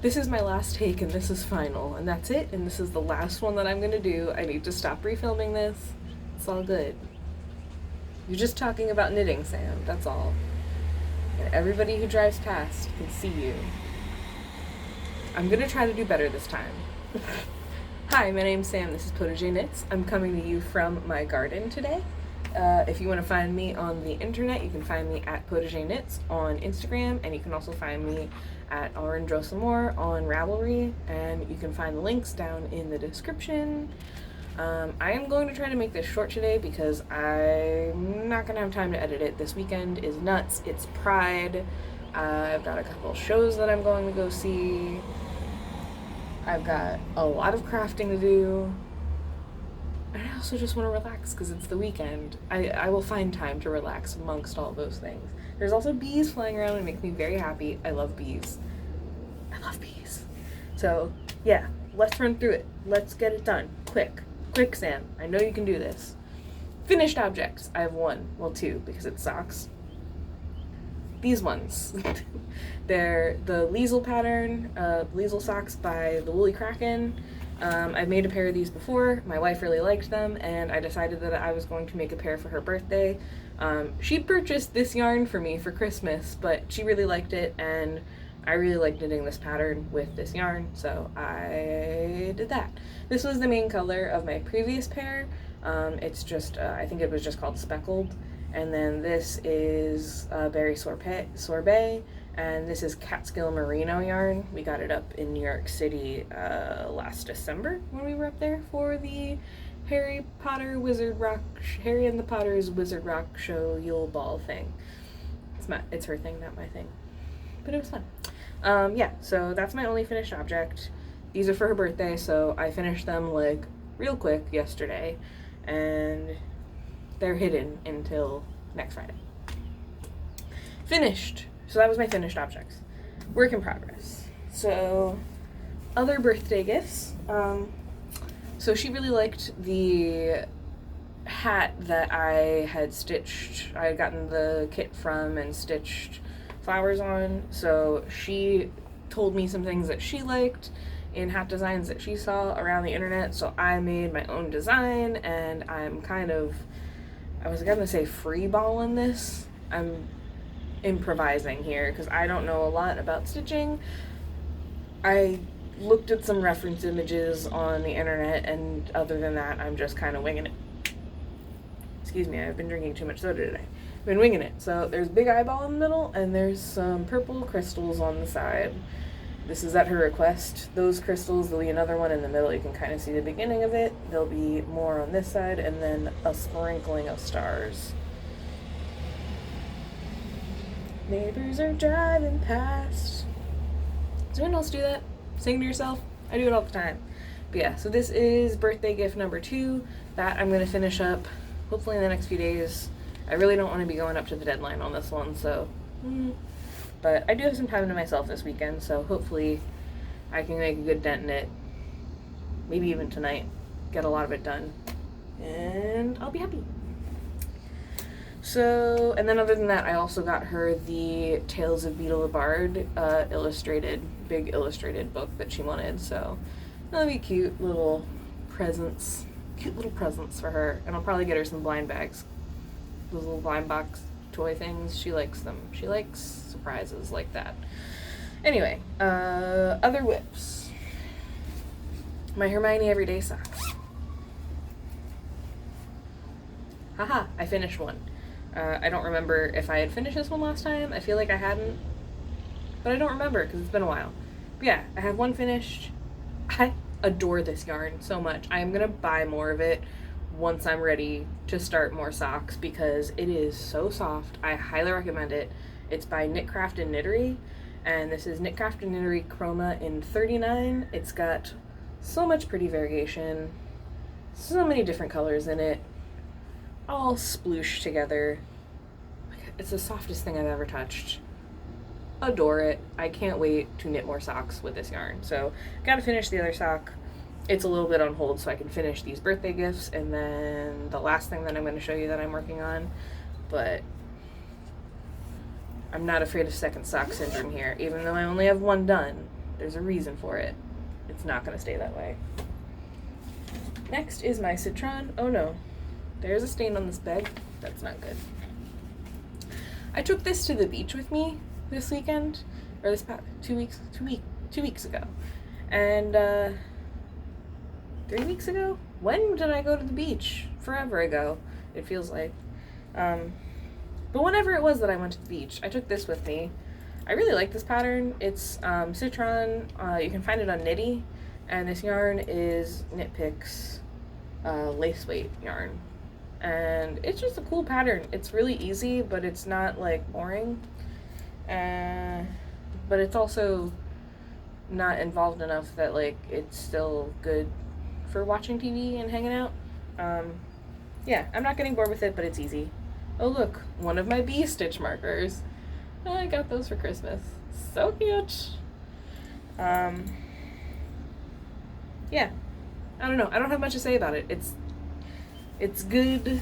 this is my last take and this is final, and that's it, and this is the last one that I'm gonna do. I need to stop refilming this. It's all good. You're just talking about knitting, Sam, that's all. And everybody who drives past can see you. I'm gonna try to do better this time. Hi, my name's Sam, this is Potager Knits. I'm coming to you from my garden today. If you want to find me on the internet, you can find me at Potager Knits on Instagram, and you can also find me at Orange More on Ravelry, and you can find the links down in the description. I am going to try to make this short today because I'm not going to have time to edit it. This weekend is nuts. It's Pride. I've got a couple shows that I'm going to go see. I've got a lot of crafting to do. And I also just want to relax because it's the weekend. I will find time to relax amongst all those things. There's also bees flying around and it makes me very happy. I love bees. I love bees. So, yeah, let's run through it. Let's get it done. Quick. Quick, Sam. I know you can do this. Finished objects. I have one. Well, two, because it's socks. These ones. They're the Liesl pattern, Liesl socks by the Woolly Kraken. I've made a pair of these before. My wife really liked them, and I decided that I was going to make a pair for her birthday. She purchased this yarn for me for Christmas, but she really liked it, and I really like knitting this pattern with this yarn, so I did that. This was the main color of my previous pair. It's just, I think it was just called Speckled. And then this is Berry Sorbet, and this is Catskill Merino yarn. We got it up in New York City last December when we were up there for the Harry and the Potter's Wizard Rock Show Yule Ball thing. It's her thing, not my thing. But it was fun. Yeah, so that's my only finished object. These are for her birthday, so I finished them like real quick yesterday, and they're hidden until next Friday. Finished. So that was my finished objects. Work in progress. So, other birthday gifts. So she really liked the hat that I had stitched. I had gotten the kit from and stitched flowers on. So she told me some things that she liked in hat designs that she saw around the internet. So I made my own design, and I'm kind of, I was gonna say freeballing this. I'm improvising here because I don't know a lot about stitching. I looked at some reference images on the internet, and other than that, I'm just kind of winging it. Excuse me, I've been drinking too much soda today. I've been winging it. So there's a big eyeball in the middle, and there's some purple crystals on the side. This is at her request. Those crystals, there'll be another one in the middle. You can kind of see the beginning of it. There'll be more on this side, and then a sprinkling of stars. Neighbors are driving past. Does anyone else do that? Sing to yourself? I do it all the time. But yeah, so this is birthday gift number 2. That I'm going to finish up hopefully in the next few days. I really don't want to be going up to the deadline on this one, so... But I do have some time to myself this weekend, so hopefully I can make a good dent in it. Maybe even tonight. Get a lot of it done. And I'll be happy. So, and then other than that, I also got her the Tales of Beetle the Bard big illustrated book that she wanted, so that'll be cute little presents for her. And I'll probably get her some blind bags. Those little blind box toy things, she likes them. She likes surprises like that. Anyway, other whips. My Hermione Everyday Socks. Haha, I finished one. I don't remember if I had finished this one last time. I feel like I hadn't, but I don't remember because it's been a while. But yeah, I have one finished. I adore this yarn so much. I am gonna buy more of it once I'm ready to start more socks because it is so soft. I highly recommend it. It's by Knitcraft and Knittery, and this is Knitcraft and Knittery Chroma in 39. It's got so much pretty variation, so many different colors in it, all splooshed together. It's the softest thing I've ever touched. Adore it. I can't wait to knit more socks with this yarn. So, gotta finish the other sock. It's a little bit on hold so I can finish these birthday gifts, and then the last thing that I'm going to show you that I'm working on. But I'm not afraid of second sock syndrome here, even though I only have one done. There's a reason for it. It's not going to stay that way. Next is my Citron. Oh no, there's a stain on this bed. That's not good. I took this to the beach with me this weekend, or this past 2 weeks ago. And 3 weeks ago? When did I go to the beach? Forever ago, it feels like. But whenever it was that I went to the beach, I took this with me. I really like this pattern. It's Citron. You can find it on Knittery, and this yarn is Knit Picks lace weight yarn. And it's just a cool pattern. It's really easy, but it's not like boring. But it's also not involved enough that like it's still good for watching TV and hanging out. Yeah, I'm not getting bored with it, but it's easy. Oh look, one of my bee stitch markers. I got those for Christmas. So cute. Yeah, I don't know. I don't have much to say about it. It's good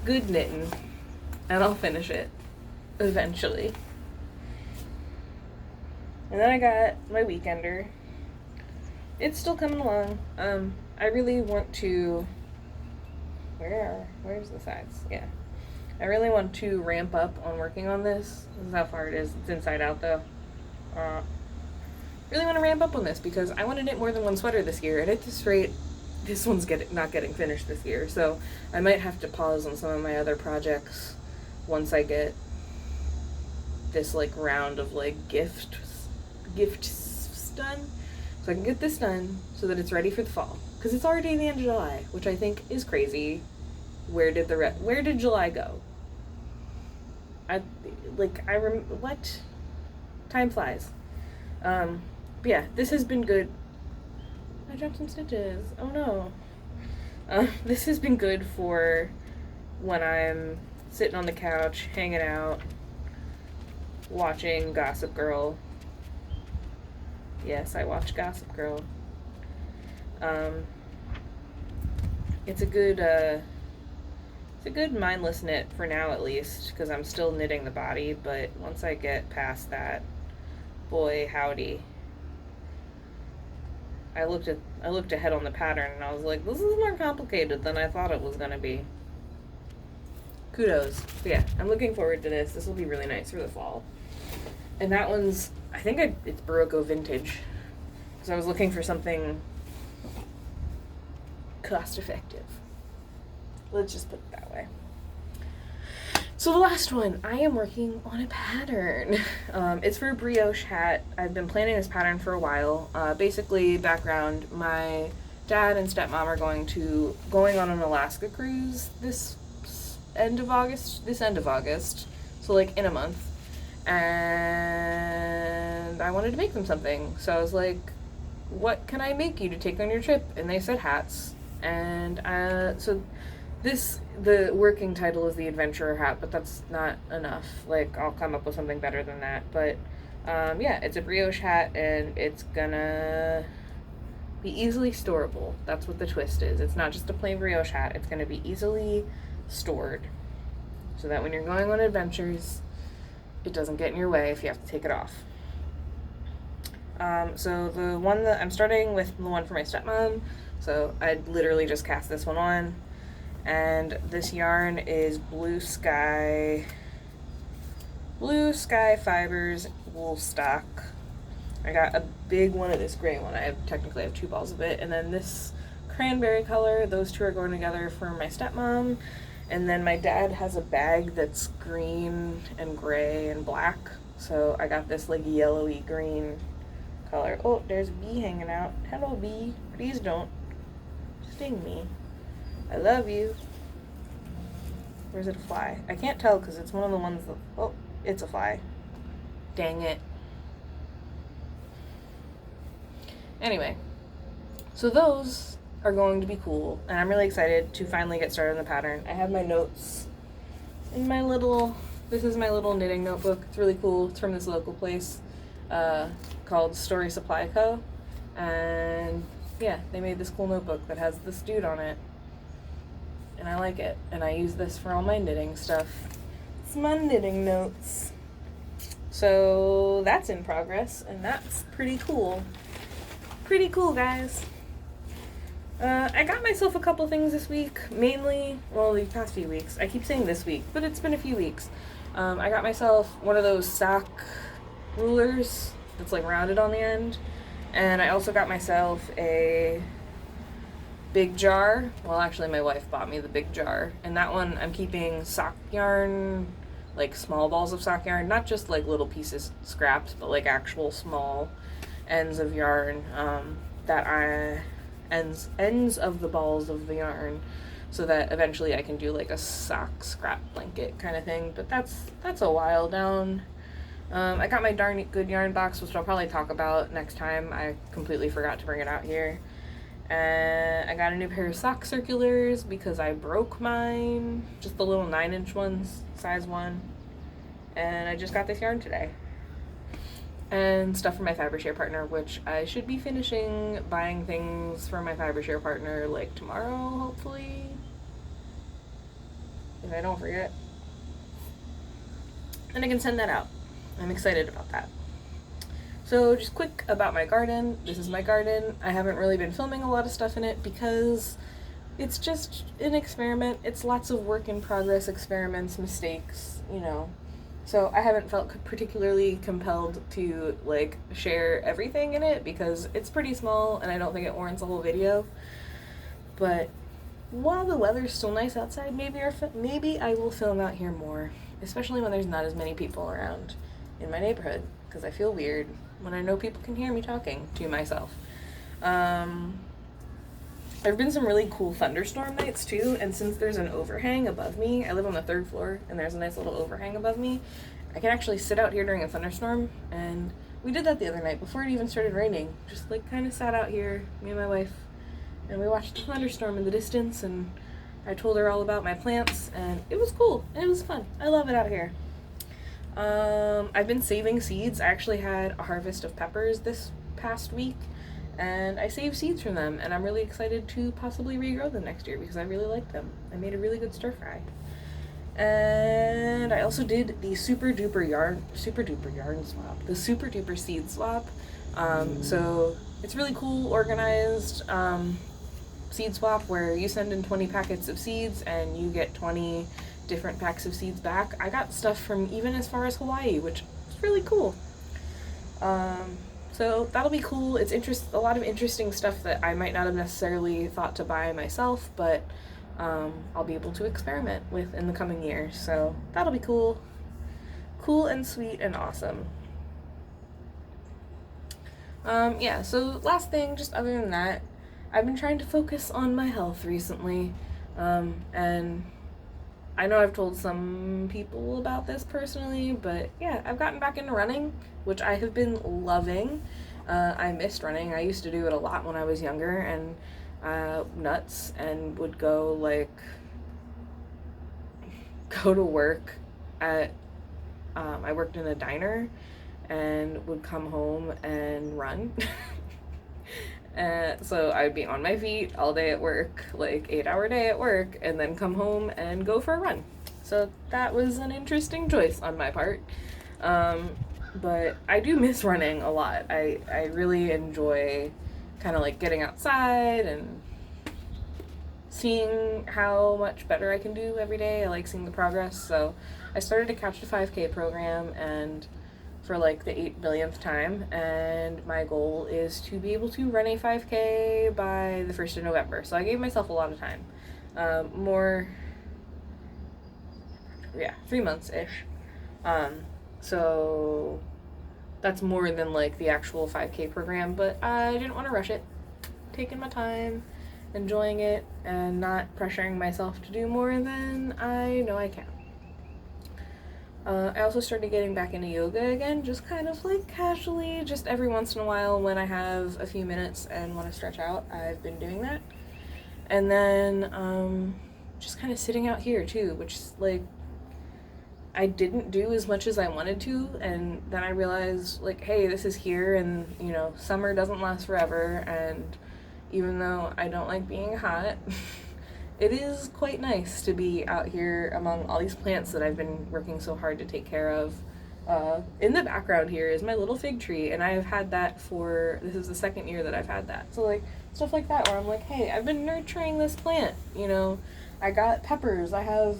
knitting, and I'll finish it eventually. And then I got my weekender. It's still coming along. I really want to. Where's the sides? Yeah. I really want to ramp up on working on this. This is how far it is. It's inside out though. Really want to ramp up on this because I want to knit more than one sweater this year, and at this rate, this one's not getting finished this year. So I might have to pause on some of my other projects once I get this like round of like gifts done. So I can get this done so that it's ready for the fall. Because it's already the end of July, which I think is crazy. Where did July go? What? Time flies. But yeah, this has been good. I dropped some stitches. Oh no. This has been good for when I'm sitting on the couch, hanging out, watching Gossip Girl. Yes, I watch Gossip Girl. It's a good mindless knit for now at least, because I'm still knitting the body, but once I get past that, boy howdy. I looked ahead on the pattern and I was like, this is more complicated than I thought it was gonna be. Kudos. But yeah, I'm looking forward to this. This will be really nice for the fall. And that one's, it's Barocco Vintage. Because I was looking for something cost effective. Let's just put it that way. So the last one, I am working on a pattern. It's for a brioche hat. I've been planning this pattern for a while. Basically, background, my dad and stepmom are going on an Alaska cruise this end of August, so like in a month. And I wanted to make them something. So I was like, what can I make you to take on your trip? And they said hats. And so the working title is the Adventurer hat, but that's not enough. Like, I'll come up with something better than that. But yeah, it's a brioche hat, and it's gonna be easily storable. That's what the twist is. It's not just a plain brioche hat. It's gonna be easily stored, so that when you're going on adventures, it doesn't get in your way if you have to take it off. So the one that I'm starting with, the one for my stepmom. So I literally just cast this one on, and this yarn is Blue Sky Fibers wool stock. I got a big one of this gray one. I technically have 2 balls of it, and then this cranberry color. Those two are going together for my stepmom, and then my dad has a bag that's green and gray and black. So I got this like yellowy green color. Oh, there's a bee hanging out. Hello, bee. Please don't sting me. I love you. Or is it a fly? I can't tell because it's one of the ones that... Oh, it's a fly. Dang it. Anyway, so those are going to be cool, and I'm really excited to finally get started on the pattern. I have my notes in my little... This is my little knitting notebook. It's really cool. It's from this local place called Story Supply Co. And yeah, they made this cool notebook that has this dude on it. And I like it. And I use this for all my knitting stuff. It's my knitting notes. So that's in progress, and that's pretty cool. Pretty cool, guys. I got myself a couple things this week, mainly, well, the past few weeks. I keep saying this week, but it's been a few weeks. I got myself one of those sock rulers that's like rounded on the end, and I also got myself a big jar. Well, actually, my wife bought me the big jar, and that one I'm keeping sock yarn, like small balls of sock yarn, not just like little pieces scrapped, but like actual small ends of yarn ends of the balls of the yarn, so that eventually I can do like a sock scrap blanket kind of thing. But that's a while down. I got my Darn Good yarn box, which I'll probably talk about next time. I completely forgot to bring it out here. And I got a new pair of sock circulars because I broke mine, just the little 9-inch ones, size 1. And I just got this yarn today. And stuff for my Fibershare partner, which I should be finishing buying things for my Fibershare partner like tomorrow, hopefully. If I don't forget. And I can send that out. I'm excited about that. So just quick about my garden. This is my garden. I haven't really been filming a lot of stuff in it because it's just an experiment. It's lots of work in progress, experiments, mistakes, you know. So I haven't felt particularly compelled to like share everything in it because it's pretty small and I don't think it warrants a whole video. But while the weather's still nice outside, maybe I will film out here more, especially when there's not as many people around in my neighborhood, because I feel weird when I know people can hear me talking to myself. There have been some really cool thunderstorm nights too, and since there's an overhang above me, I live on the 3rd floor, and there's a nice little overhang above me, I can actually sit out here during a thunderstorm, and we did that the other night before it even started raining. Just like kind of sat out here, me and my wife, and we watched the thunderstorm in the distance, and I told her all about my plants, and it was cool, and it was fun. I love it out here. I've been saving seeds. I actually had a harvest of peppers this past week, and I saved seeds from them, and I'm really excited to possibly regrow them next year because I really like them. I made a really good stir fry. And I also did the super duper yarn swap, the super duper seed swap. So it's really cool, organized seed swap where you send in 20 packets of seeds and you get 20 different packs of seeds back. I got stuff from even as far as Hawaii, which is really cool. So that'll be cool. It's a lot of interesting stuff that I might not have necessarily thought to buy myself, but I'll be able to experiment with in the coming year. So that'll be cool. Cool and sweet and awesome. Yeah, so last thing, just other than that, I've been trying to focus on my health recently, and I know I've told some people about this personally, but yeah, I've gotten back into running, which I have been loving. I missed running. I used to do it a lot when I was younger and nuts, and would go to work at, I worked in a diner and would come home and run. So I'd be on my feet all day at work, like 8-hour day at work, and then come home and go for a run. So that was an interesting choice on my part. But I do miss running a lot. I really enjoy kind of like getting outside and seeing how much better I can do every day. I like seeing the progress. So I started a Couch to 5K program, and for like the 8 billionth time, and my goal is to be able to run a 5K by the 1st of November. So I gave myself a lot of time. 3 months-ish. So that's more than like the actual 5K program, but I didn't want to rush it. Taking my time, enjoying it, and not pressuring myself to do more than I know I can. I also started getting back into yoga again, just kind of like casually, just every once in a while when I have a few minutes and want to stretch out. I've been doing that. And then just kind of sitting out here too, which is like, I didn't do as much as I wanted to, and then I realized like, hey, this is here, and you know, summer doesn't last forever, and even though I don't like being hot, it is quite nice to be out here among all these plants that I've been working so hard to take care of In the background here is my little fig tree, and I have had that this is the second year that I've had that. So, like, stuff like that where I'm like, hey, I've been nurturing this plant, you know. I got peppers. I have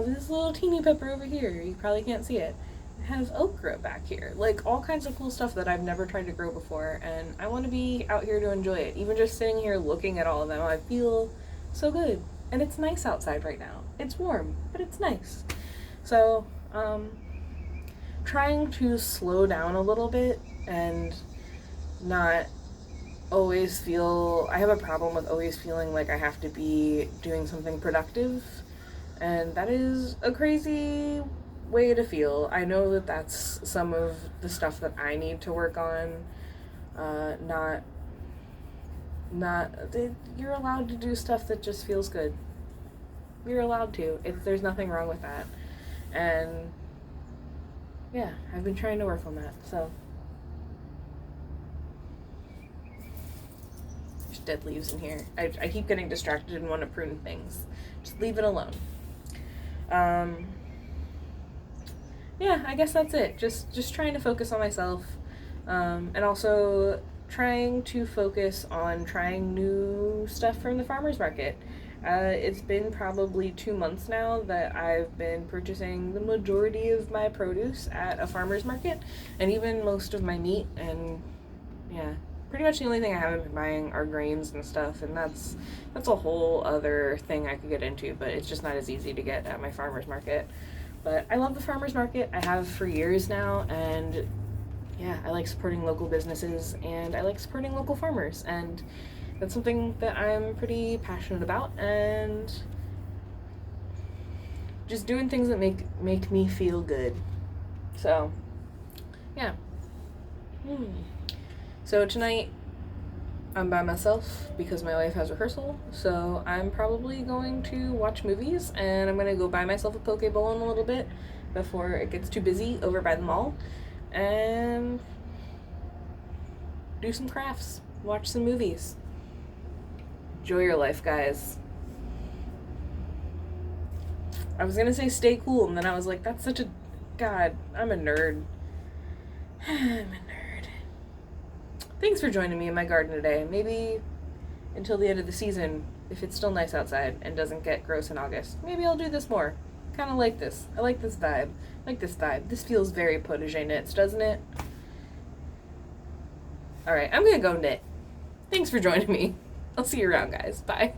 this little teeny pepper over here. You probably can't see it. I have okra back here. Like, all kinds of cool stuff that I've never tried to grow before, and I want to be out here to enjoy it. Even just sitting here looking at all of them, I feel so good. And it's nice outside right now. It's warm, but it's nice. So, trying to slow down a little bit and not always feel, I have a problem with always feeling like I have to be doing something productive, and that is a crazy way to feel. I know that that's some of the stuff that I need to work on. You're allowed to do stuff that just feels good. You're allowed to. There's nothing wrong with that. And yeah, I've been trying to work on that, so. There's dead leaves in here. I keep getting distracted and want to prune things. Just leave it alone. Yeah, I guess that's it. Just trying to focus on myself, and also trying to focus on trying new stuff from the farmer's market. It's been probably 2 months now that I've been purchasing the majority of my produce at a farmer's market, and even most of my meat, and yeah, pretty much the only thing I haven't been buying are grains and stuff, and that's a whole other thing I could get into, but it's just not as easy to get at my farmer's market. But I love the farmer's market. I have for years now, and yeah, I like supporting local businesses, and I like supporting local farmers, and that's something that I'm pretty passionate about, and just doing things that make me feel good. So, yeah. So tonight, I'm by myself because my wife has rehearsal, so I'm probably going to watch movies, and I'm going to go buy myself a poke bowl in a little bit before it gets too busy over by the mall, and do some crafts, watch some movies. Enjoy your life, guys. I was gonna say stay cool, and then I was like, that's such a... God, I'm a nerd. I'm a nerd. Thanks for joining me in my garden today. Maybe until the end of the season, if it's still nice outside and doesn't get gross in August, maybe I'll do this more. Kind of like this. I like this vibe. This feels very Potager knits, doesn't it? Alright, I'm gonna go knit. Thanks for joining me. I'll see you around, guys. Bye.